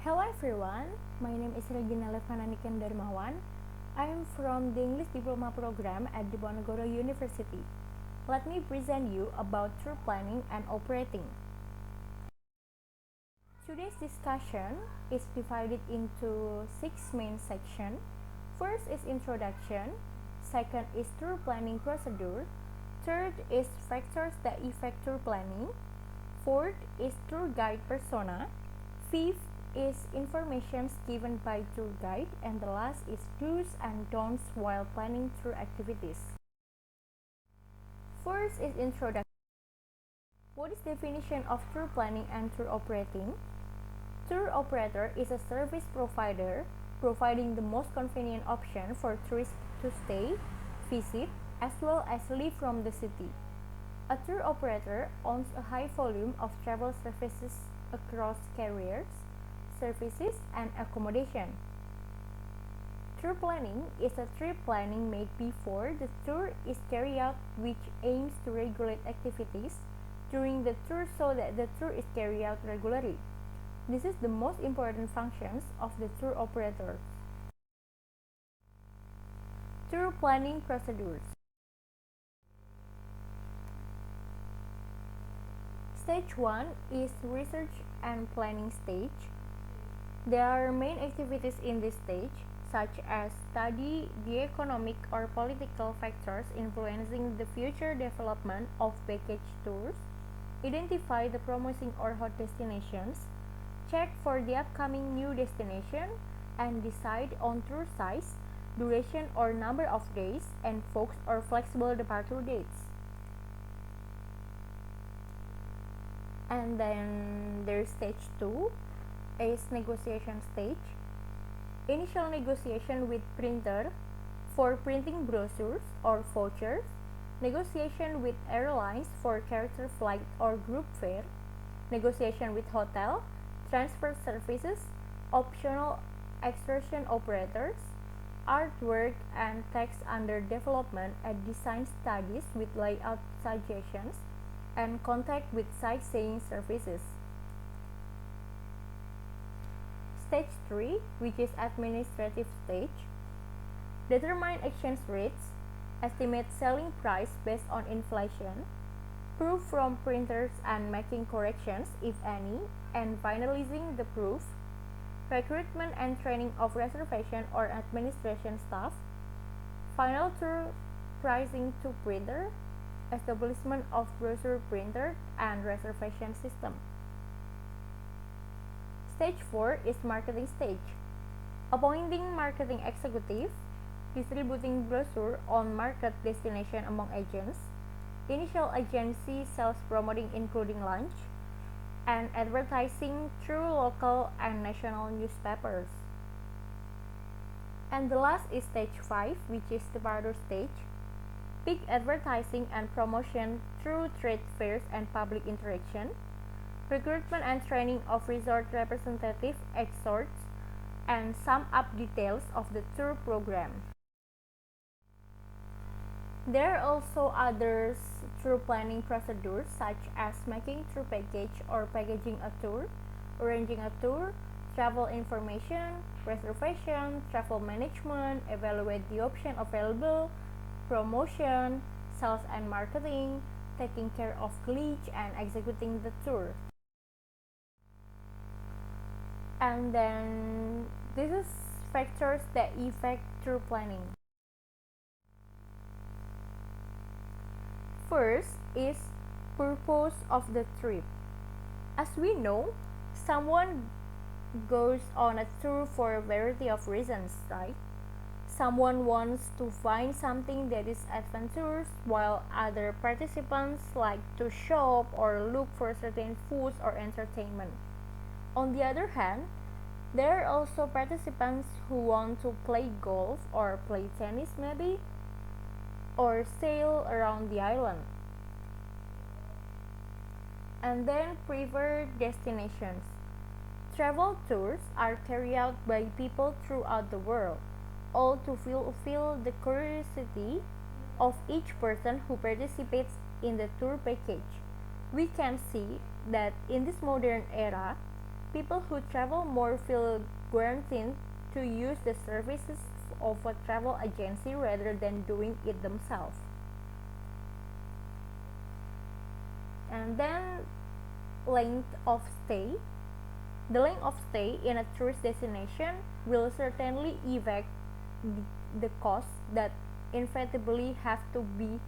Hello everyone, my name is Regina Levana. I am from the English Diploma program at Diponegoro University. Let me present you about tour planning and operating. Today's discussion is divided into 6 main sections. First is introduction, second is tour planning procedure, third is factors that affect tour planning, fourth is tour guide persona, fifth is information given by tour guide, and the last is do's and don'ts while planning tour activities. First is introduction. What is definition of tour planning and tour operating? Tour operator is a service provider providing the most convenient option for tourists to stay, visit, as well as leave from the city. A tour operator owns a high volume of travel services across carriers, services, and accommodation. Tour planning is a trip planning made before the tour is carried out, which aims to regulate activities during the tour so that the tour is carried out regularly. This is the most important functions of the tour operator. Tour planning procedures. Stage 1 is research and planning stage. There are main activities in this stage, such as study the economic or political factors influencing the future development of package tours, identify the promising or hot destinations, check for the upcoming new destination, and decide on tour size, duration or number of days, and fixed or flexible departure dates. And then there's stage 2 is negotiation stage. Initial negotiation with printer for printing brochures or vouchers, negotiation with airlines for charter flight or group fare, negotiation with hotel, transfer services, optional excursion operators, artwork and text under development and design studies with layout suggestions, and contact with sightseeing services. Stage 3, which is administrative stage, determine exchange rates, estimate selling price based on inflation, proof from printers and making corrections if any, and finalizing the proof, recruitment and training of reservation or administration staff, final tour pricing to printer, establishment of brochure printer and reservation system. Stage 4 is marketing stage. Appointing marketing executive, distributing brochure on market destination among agents, initial agency sales promoting including lunch, and advertising through local and national newspapers. And the last is stage 5, which is the departure stage. Peak advertising and promotion through trade fairs and public interaction, recruitment and training of resort representative exhorts, and sum up details of the tour program. There are also other tour planning procedures such as making tour package or packaging a tour, arranging a tour, travel information, reservation, travel management, evaluate the option available, promotion, sales and marketing, taking care of glitch, and executing the tour. And then this is factors that affect tour planning. First is purpose of the trip. As we know, someone goes on a tour for a variety of reasons, right? Someone wants to find something that is adventurous, while other participants like to shop or look for certain foods or entertainment. On the other hand, there are also participants who want to play golf or play tennis maybe, or sail around the island. And then preferred destinations. Travel tours are carried out by people throughout the world, all to fulfill the curiosity of each person who participates in the tour package. We can see that in this modern era, People who travel more feel guaranteed to use the services of a travel agency rather than doing it themselves. And then length of stay. The length of stay in a tourist destination will certainly affect the costs that inevitably have to be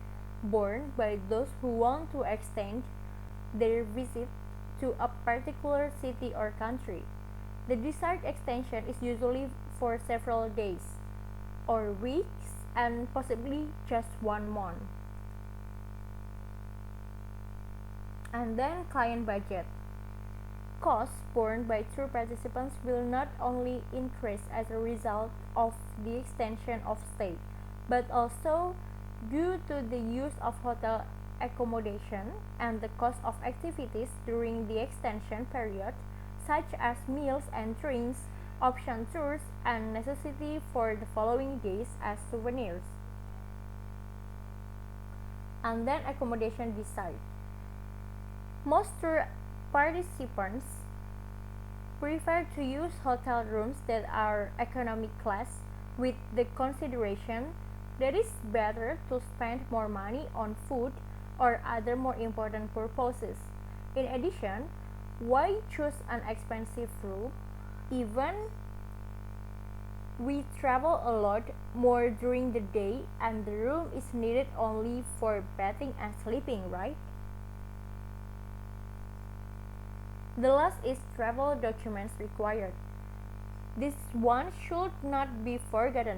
borne by those who want to extend their visit to a particular city or country. The desired extension is usually for several days or weeks and possibly just 1 month. And then client budget. Costs borne by tour participants will not only increase as a result of the extension of stay, but also due to the use of hotel accommodation and the cost of activities during the extension period, such as meals and drinks, option tours, and necessity for the following days as souvenirs. And then accommodation design. Most tour participants prefer to use hotel rooms that are economic class with the consideration that it's better to spend more money on food or other more important purposes. In addition, why choose an expensive room even we travel a lot more during the day and the room is needed only for bathing and sleeping, right? The last is travel documents required. This one should not be forgotten.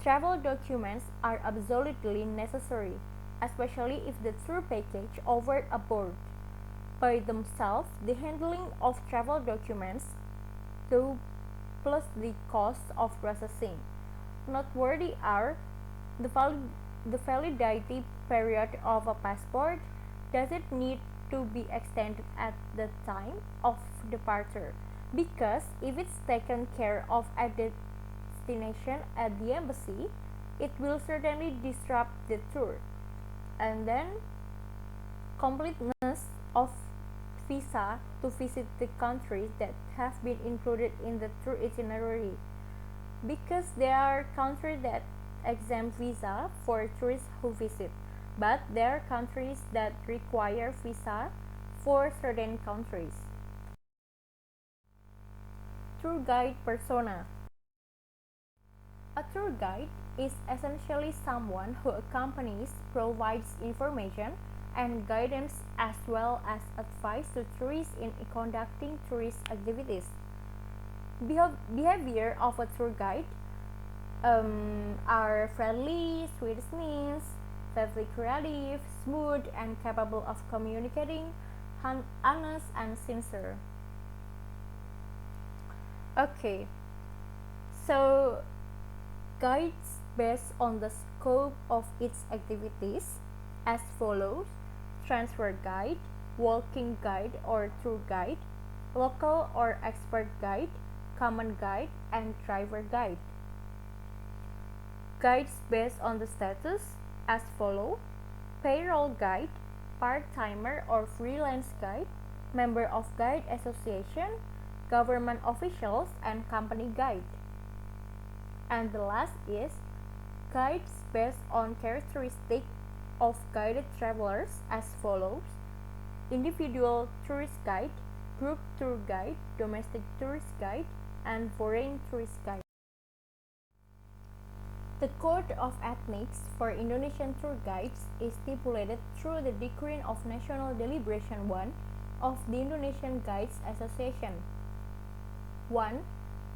Travel documents are absolutely necessary, especially if the tour package over aboard. By themselves, the handling of travel documents, though, plus the cost of processing. Noteworthy are the validity period of a passport. Does it need to be extended at the time of departure? Because if it's taken care of at the destination at the embassy, it will certainly disrupt the tour. And then completeness of visa to visit the countries that have been included in the tour itinerary, because there are countries that exempt visa for tourists who visit, but there are countries that require visa for certain countries. Tour guide persona. A tour guide is essentially someone who accompanies, provides information and guidance as well as advice to tourists in conducting tourist activities. Behavior of a tour guide are friendly, sweet smiles, lively, creative, smooth, and capable of communicating, honest, and sincere. Okay, so guides based on the scope of its activities as follows: transfer guide, walking guide or tour guide, local or expert guide, common guide, and driver guide. Guides based on the status as follow: payroll guide, part-timer or freelance guide, member of guide association, government officials, and company guide. And the last is guides based on characteristics of guided travelers as follows: individual tourist guide, group tour guide, domestic tourist guide, and foreign tourist guide. The Code of Ethics for Indonesian tour guides is stipulated through the Decree of National Deliberation 1 of the Indonesian Guides Association. 1.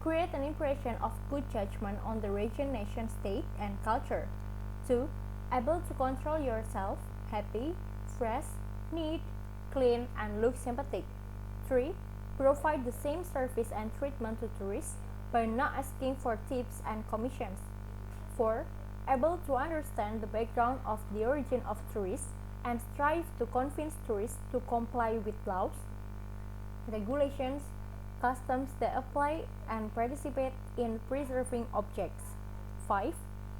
Create an impression of good judgment on the region, nation, state, and culture. 2. Able to control yourself, happy, fresh, neat, clean, and look sympathetic. 3. Provide the same service and treatment to tourists by not asking for tips and commissions. 4. Able to understand the background of the origin of tourists and strive to convince tourists to comply with laws, regulations, customs that apply and participate in preserving objects. 5.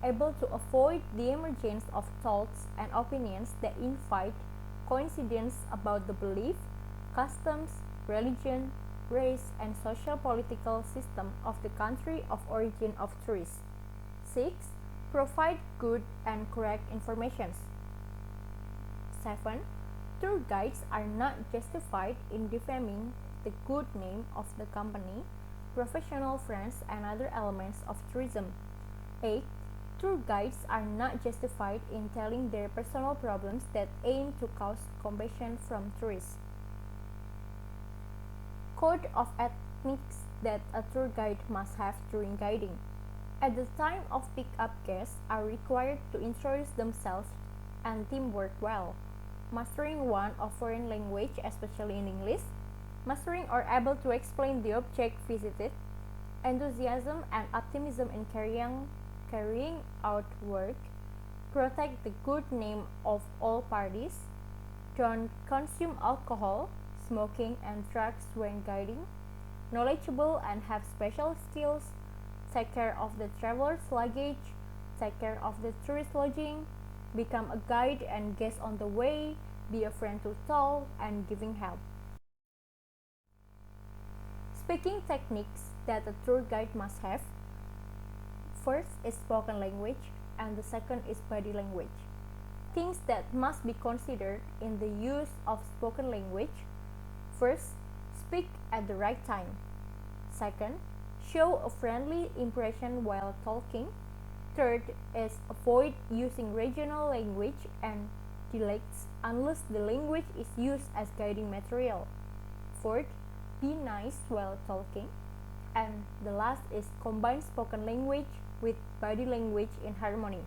Able to avoid the emergence of thoughts and opinions that invite coincidence about the belief, customs, religion, race and social political system of the country of origin of tourists. 6. Provide good and correct information. 7. Tour guides are not justified in defaming the good name of the company, professional friends, and other elements of tourism. 8. Tour guides are not justified in telling their personal problems that aim to cause compassion from tourists. Code of ethics that a tour guide must have during guiding. At the time of pick-up, guests are required to introduce themselves and teamwork well, mastering one of foreign language, especially in English, mastering or able to explain the object visited, enthusiasm and optimism in carrying out work, protect the good name of all parties, don't consume alcohol, smoking and drugs when guiding, knowledgeable and have special skills, take care of the traveler's luggage, take care of the tourist lodging, become a guide and guest on the way, be a friend to all, and giving help. Speaking techniques that a tour guide must have. First is spoken language, and the second is body language. Things that must be considered in the use of spoken language. First, speak at the right time. Second, show a friendly impression while talking. Third is avoid using regional language and dialects unless the language is used as guiding material. Fourth, be nice while talking. And the last is combine spoken language with body language in harmony.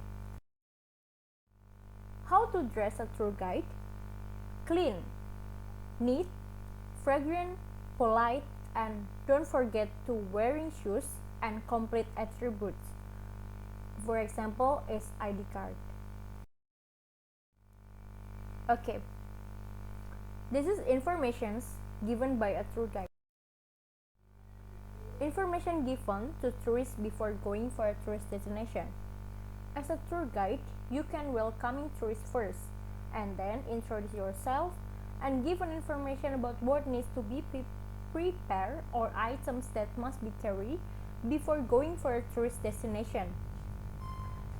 How to dress a tour guide? Clean, neat, fragrant, polite, and don't forget to wearing shoes and complete attributes. For example, is ID card. Okay, this is information given by a tour guide. Information given to tourists before going for a tourist destination. As a tour guide, you can welcoming tourists first, and then introduce yourself and give an information about what needs to be prepared or items that must be carried before going for a tourist destination.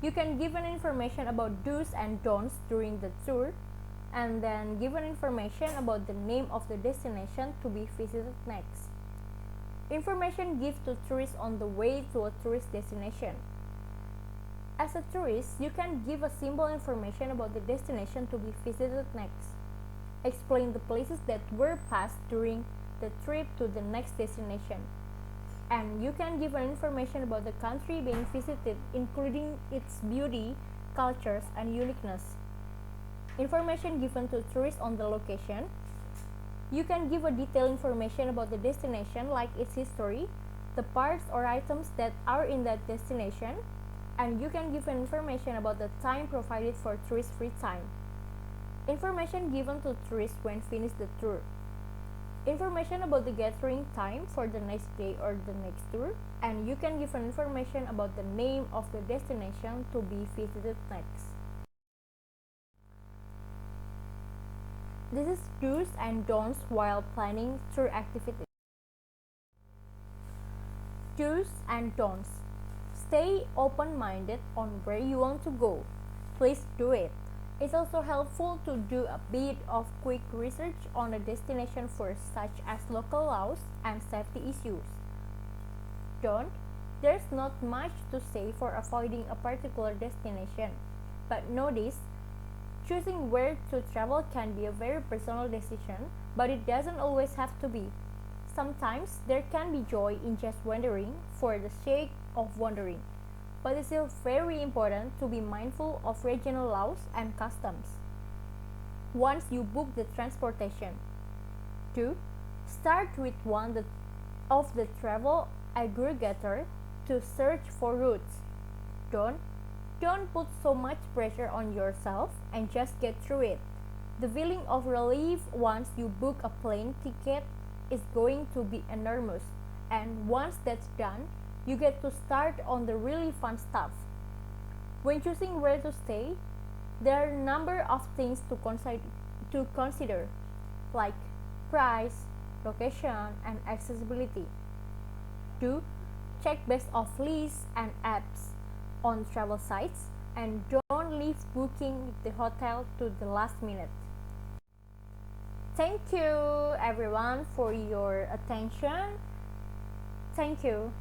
You can give an information about do's and don'ts during the tour, and then give an information about the name of the destination to be visited next. Information given to tourists on the way to a tourist destination. As a tourist, you can give a simple information about the destination to be visited next. Explain the places that were passed during the trip to the next destination. And you can give an information about the country being visited, including its beauty, cultures, and uniqueness. Information given to tourists on the location. You can give a detailed information about the destination, like its history, the parts or items that are in that destination, and you can give an information about the time provided for tourist free time. Information given to tourists when finished the tour. Information about the gathering time for the next day or the next tour, and you can give an information about the name of the destination to be visited next. This is do's and don'ts while planning tour activities. Do's and don'ts. Stay open-minded on where you want to go. Please do it. It's also helpful to do a bit of quick research on a destination first, such as local laws and safety issues. Don't. There's not much to say for avoiding a particular destination, but notice choosing where to travel can be a very personal decision, but it doesn't always have to be. Sometimes there can be joy in just wandering for the sake of wandering, but it's still very important to be mindful of regional laws and customs once you book the transportation. 2. Start with one of the travel aggregator to search for routes. Don't put so much pressure on yourself and just get through it. The feeling of relief once you book a plane ticket is going to be enormous, and once that's done, you get to start on the really fun stuff. When choosing where to stay, there are a number of things to consider, like price, location, and accessibility. 2. Check best of lists and apps on travel sites and don't leave booking the hotel to the last minute. Thank you everyone for your attention. Thank you.